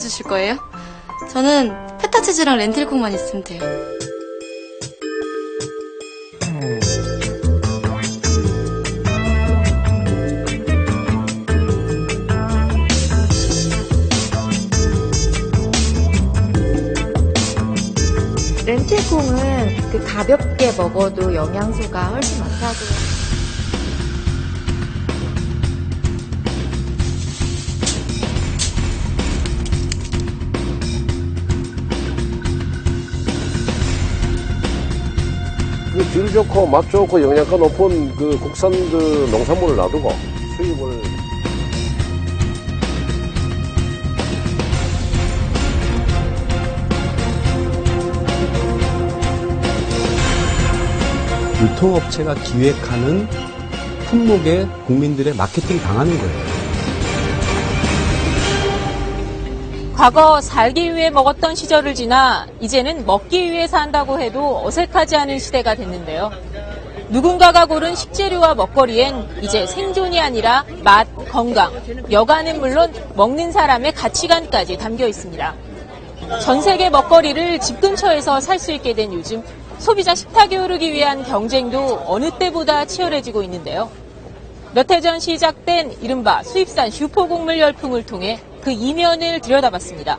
주실 거예요? 저는 페타치즈랑 렌틸콩만 있으면 돼요. 렌틸콩은 그 가볍게 먹어도 영양소가 훨씬 많다고요. 질 좋고 맛 좋고 영양가 높은 그 국산 그 농산물을 놔두고 수입을 유통업체가 기획하는 품목에 국민들의 마케팅 당하는 거예요. 과거 살기 위해 먹었던 시절을 지나 이제는 먹기 위해 산다고 해도 어색하지 않은 시대가 됐는데요. 누군가가 고른 식재료와 먹거리엔 이제 생존이 아니라 맛, 건강, 여가는 물론 먹는 사람의 가치관까지 담겨 있습니다. 전 세계 먹거리를 집 근처에서 살 수 있게 된 요즘 소비자 식탁에 오르기 위한 경쟁도 어느 때보다 치열해지고 있는데요. 몇 해 전 시작된 이른바 수입산 슈퍼곡물 열풍을 통해 그 이면을 들여다봤습니다.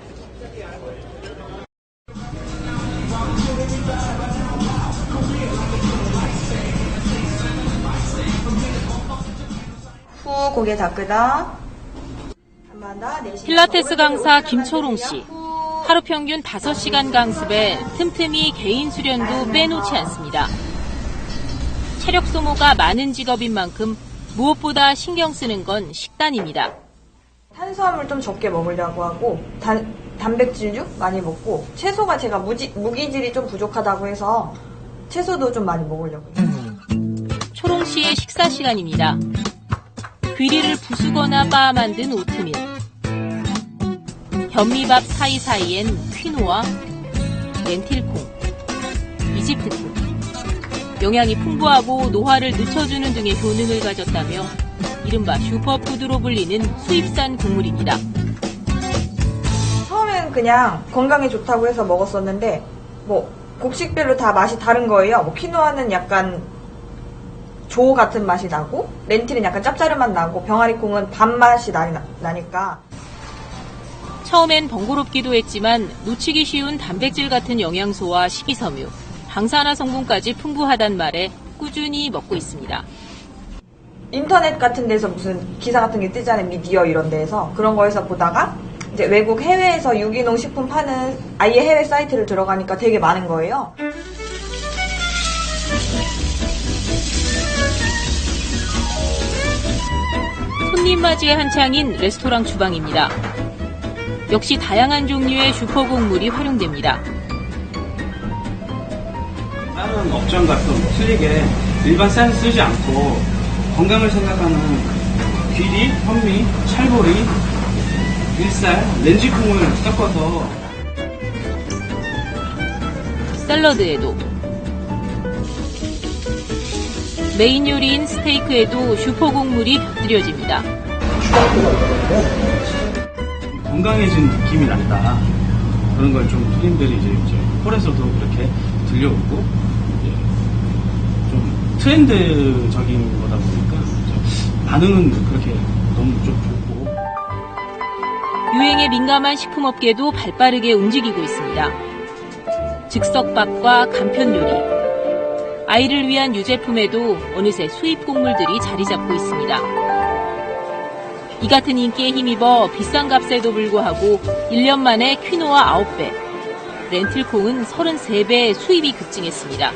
후 고개 닦으다. 필라테스 강사 김초롱 씨. 하루 평균 5시간 강습에 틈틈이 개인 수련도 빼놓지 않습니다. 체력 소모가 많은 직업인 만큼 무엇보다 신경 쓰는 건 식단입니다. 탄수화물 좀 적게 먹으려고 하고 단백질류 많이 먹고 채소가 제가 무기질이 좀 부족하다고 해서 채소도 좀 많이 먹으려고 해요. 초롱 씨의 식사 시간입니다. 귀리를 부수거나 빻아 만든 오트밀. 현미밥 사이사이엔 퀴노아, 렌틸콩, 이집트콩. 영양이 풍부하고 노화를 늦춰주는 등의 효능을 가졌다며 이른바 슈퍼푸드로 불리는 수입산 곡물입니다. 처음엔 그냥 건강에 좋다고 해서 먹었었는데 뭐 곡식별로 다 맛이 다른 거예요. 뭐 퀴노아는 약간 조 같은 맛이 나고 렌틸은 약간 짭짤한 맛 나고 병아리콩은 밥맛이 나니까 처음엔 번거롭기도 했지만 놓치기 쉬운 단백질 같은 영양소와 식이섬유, 항산화 성분까지 풍부하단 말에 꾸준히 먹고 있습니다. 인터넷 같은 데서 무슨 기사 같은 게 뜨잖아요. 미디어 이런 데에서. 그런 거에서 보다가 이제 외국 해외에서 유기농 식품 파는 아예 해외 사이트를 들어가니까 되게 많은 거예요. 손님 맞이에 한창인 레스토랑 주방입니다. 역시 다양한 종류의 슈퍼곡물이 활용됩니다. 다른 업종과 좀 틀리게 일반 쌀 쓰지 않고 건강을 생각하는 귀리, 현미, 찰보리, 밀쌀, 렌지콩을 섞어서 샐러드에도 메인 요리인 스테이크에도 슈퍼곡물이 곁들여집니다. 건강해진 느낌이 난다. 그런 걸 좀 손님들이 이제 홀에서도 그렇게 들려오고 좀 트렌드적인 거다 보니까 반응은 그렇게 너무 좀 좋고. 유행에 민감한 식품업계도 발빠르게 움직이고 있습니다. 즉석밥과 간편 요리, 아이를 위한 유제품에도 어느새 수입 곡물들이 자리 잡고 있습니다. 이 같은 인기에 힘입어 비싼 값에도 불구하고 1년 만에 퀴노아 9배, 렌틸콩은 33배의 수입이 급증했습니다.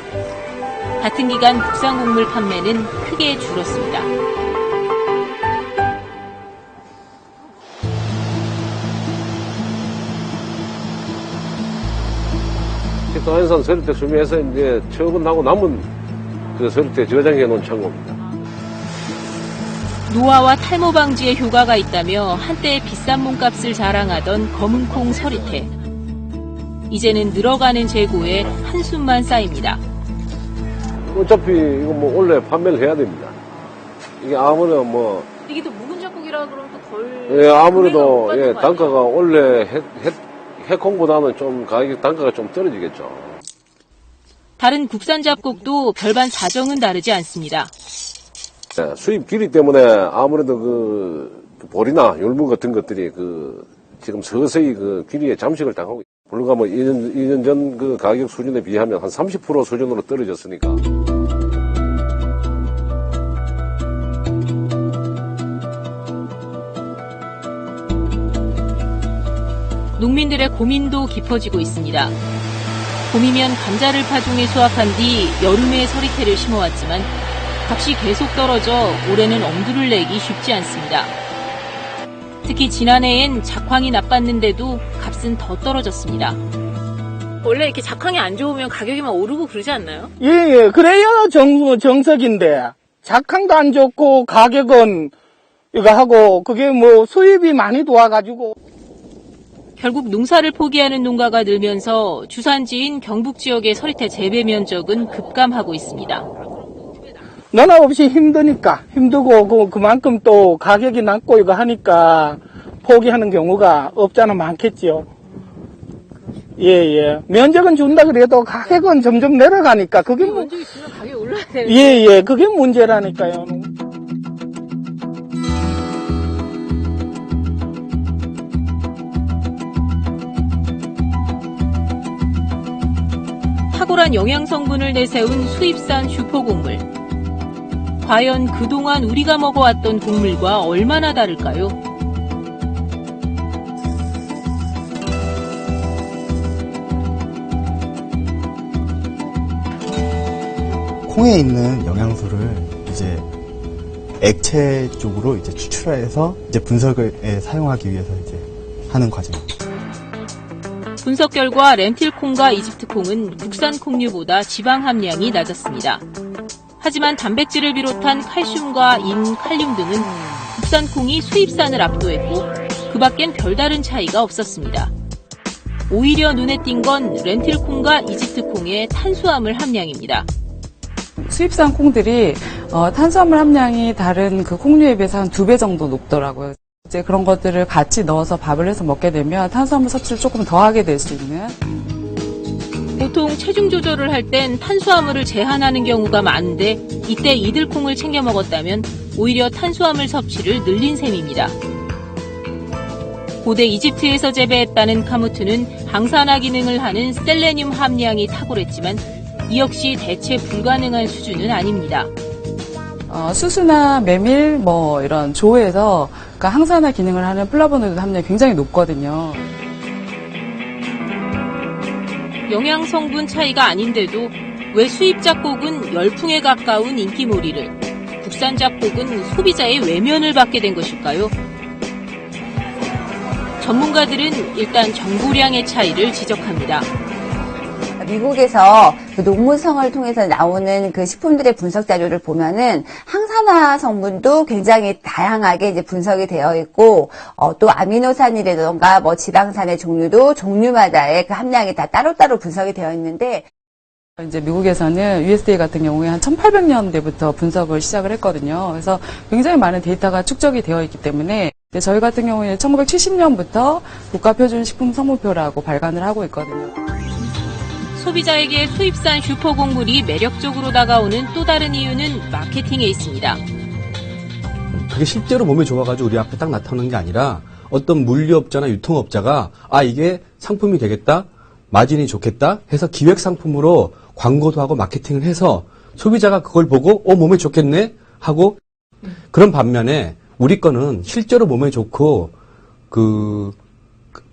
같은 기간 국산 곡물 판매는 크게 줄었습니다. 식도안산 서울대 수미에서 이제 처분하고 남은 그 서울대 저장해 놓은 창고입니다. 노화와 탈모 방지에 효과가 있다며 한때 비싼 몸값을 자랑하던 검은콩 서리태. 이제는 늘어가는 재고에 한숨만 쌓입니다. 어차피 이거 뭐 원래 판매를 해야 됩니다. 이게 아무나 뭐 이게 또 묵은 잡곡이라 그러면 또 덜 예, 아무래도 예, 단가가 원래 해콩보다는 좀 가격 단가가 좀 떨어지겠죠. 다른 국산 잡곡도 별반 사정은 다르지 않습니다. 예, 수입 길이 때문에 아무래도 그 보리나 율무 같은 것들이 지금 서서히 길이에 잠식을 당하고 불과 2년 전 그 가격 수준에 비하면 한 30% 수준으로 떨어졌으니까. 농민들의 고민도 깊어지고 있습니다. 봄이면 감자를 파종해 수확한 뒤 여름에 서리태를 심어왔지만 값이 계속 떨어져 올해는 엄두를 내기 쉽지 않습니다. 특히 지난해엔 작황이 나빴는데도 값은 더 떨어졌습니다. 원래 이렇게 작황이 안 좋으면 가격이 막 오르고 그러지 않나요? 예, 그래야 정석인데 작황도 안 좋고 가격은 이거 하고 그게 뭐 수입이 많이 도와가지고 결국 농사를 포기하는 농가가 늘면서 주산지인 경북 지역의 서리태 재배 면적은 급감하고 있습니다. 너나 없이 힘드니까 힘들고 그만큼 또 가격이 낮고 이거 하니까 포기하는 경우가 없잖아 많겠지요. 예. 면적은 준다 그래도 가격은 점점 내려가니까 그게 면적이 주면 가격이 올라야 되는데. 예, 그게 문제라니까요. 탁월한 영양 성분을 내세운 수입산 슈퍼곡물. 과연 그동안 우리가 먹어왔던 곡물과 얼마나 다를까요? 콩에 있는 영양소를 이제 액체 쪽으로 이제 추출해서 이제 분석에 사용하기 위해서 이제 하는 과정입니다. 분석 결과 렌틸콩과 이집트콩은 국산 콩류보다 지방 함량이 낮았습니다. 하지만 단백질을 비롯한 칼슘과 인, 칼륨 등은 국산 콩이 수입산을 압도했고 그 밖엔 별다른 차이가 없었습니다. 오히려 눈에 띈 건 렌틸콩과 이집트콩의 탄수화물 함량입니다. 수입산 콩들이 탄수화물 함량이 다른 그 콩류에 비해서 한 2배 정도 높더라고요. 이제 그런 것들을 같이 넣어서 밥을 해서 먹게 되면 탄수화물 섭취를 조금 더 하게 될 수 있는. 보통 체중 조절을 할 땐 탄수화물을 제한하는 경우가 많은데 이때 이들콩을 챙겨 먹었다면 오히려 탄수화물 섭취를 늘린 셈입니다. 고대 이집트에서 재배했다는 카무트는 항산화 기능을 하는 셀레늄 함량이 탁월했지만 이 역시 대체 불가능한 수준은 아닙니다. 수수나 메밀, 이런 조에서 그러니까 항산화 기능을 하는 플라보노이드 함량이 굉장히 높거든요. 영양 성분 차이가 아닌데도 왜 수입 잡곡은 열풍에 가까운 인기몰이를, 국산 잡곡은 소비자의 외면을 받게 된 것일까요? 전문가들은 일단 정보량의 차이를 지적합니다. 미국에서 그 농무성을 통해서 나오는 그 식품들의 분석 자료를 보면은 항산화 성분도 굉장히 다양하게 이제 분석이 되어 있고, 또 아미노산이라던가 지방산의 종류도 종류마다의 그 함량이 다 따로따로 분석이 되어 있는데, 이제 미국에서는 USDA 같은 경우에 한 1800년대부터 분석을 시작을 했거든요. 그래서 굉장히 많은 데이터가 축적이 되어 있기 때문에 저희 같은 경우에 1970년부터 국가표준식품성분표라고 발간을 하고 있거든요. 소비자에게 수입산 슈퍼곡물이 매력적으로 다가오는 또 다른 이유는 마케팅에 있습니다. 그게 실제로 몸에 좋아가지고 우리 앞에 딱 나타나는 게 아니라 어떤 물류업자나 유통업자가 이게 상품이 되겠다, 마진이 좋겠다 해서 기획상품으로 광고도 하고 마케팅을 해서 소비자가 그걸 보고 몸에 좋겠네 하고, 그런 반면에 우리 거는 실제로 몸에 좋고 그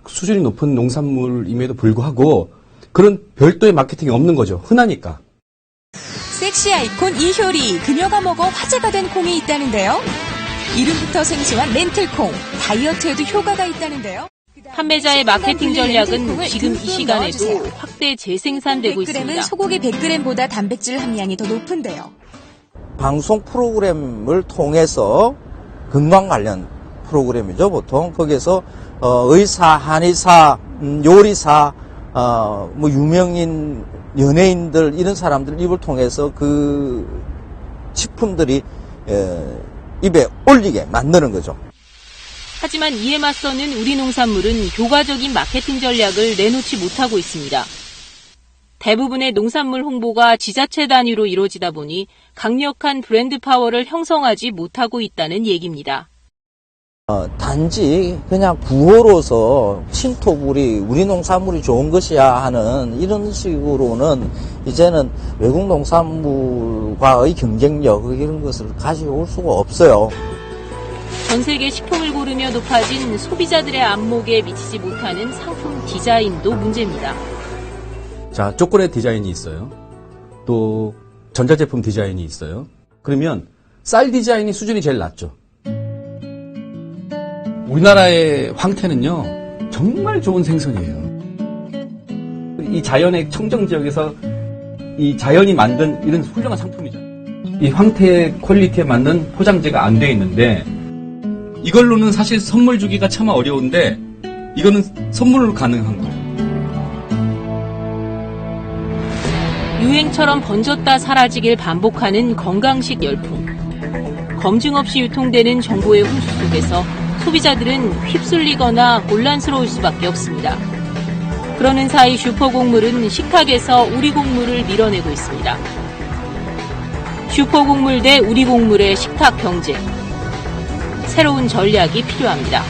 수준이 높은 농산물임에도 불구하고 그런 별도의 마케팅이 없는 거죠. 흔하니까. 섹시 아이콘 이효리, 그녀가 먹어 화제가 된 콩이 있다는데요. 이름부터 생소한 렌틸콩, 다이어트에도 효과가 있다는데요. 판매자의 마케팅 전략은 지금 이 시간에도 확대 재생산되고 있습니다. 소고기 100g보다 단백질 함량이 더 높은데요. 방송 프로그램을 통해서 건강 관련 프로그램이죠. 보통 거기에서 의사, 한의사, 요리사, 유명인, 연예인들, 이런 사람들 입을 통해서 그 식품들이 입에 올리게 만드는 거죠. 하지만 이에 맞서는 우리 농산물은 효과적인 마케팅 전략을 내놓지 못하고 있습니다. 대부분의 농산물 홍보가 지자체 단위로 이루어지다 보니 강력한 브랜드 파워를 형성하지 못하고 있다는 얘기입니다. 단지 그냥 구호로서 신토불이 우리 농산물이 좋은 것이야 하는 이런 식으로는 이제는 외국 농산물과의 경쟁력 이런 것을 가져올 수가 없어요. 전 세계 식품을 고르며 높아진 소비자들의 안목에 미치지 못하는 상품 디자인도 문제입니다. 자, 초콜릿 디자인이 있어요. 또 전자제품 디자인이 있어요. 그러면 쌀 디자인이 수준이 제일 낮죠. 우리나라의 황태는요, 정말 좋은 생선이에요. 이 자연의 청정 지역에서 이 자연이 만든 이런 훌륭한 상품이죠. 이 황태의 퀄리티에 맞는 포장재가 안 돼 있는데, 이걸로는 사실 선물 주기가 참 어려운데, 이거는 선물로 가능한 거예요. 유행처럼 번졌다 사라지길 반복하는 건강식 열풍. 검증 없이 유통되는 정보의 홍수 속에서 소비자들은 휩쓸리거나 혼란스러울 수밖에 없습니다. 그러는 사이 슈퍼곡물은 식탁에서 우리 곡물을 밀어내고 있습니다. 슈퍼곡물 대 우리 곡물의 식탁 경쟁. 새로운 전략이 필요합니다.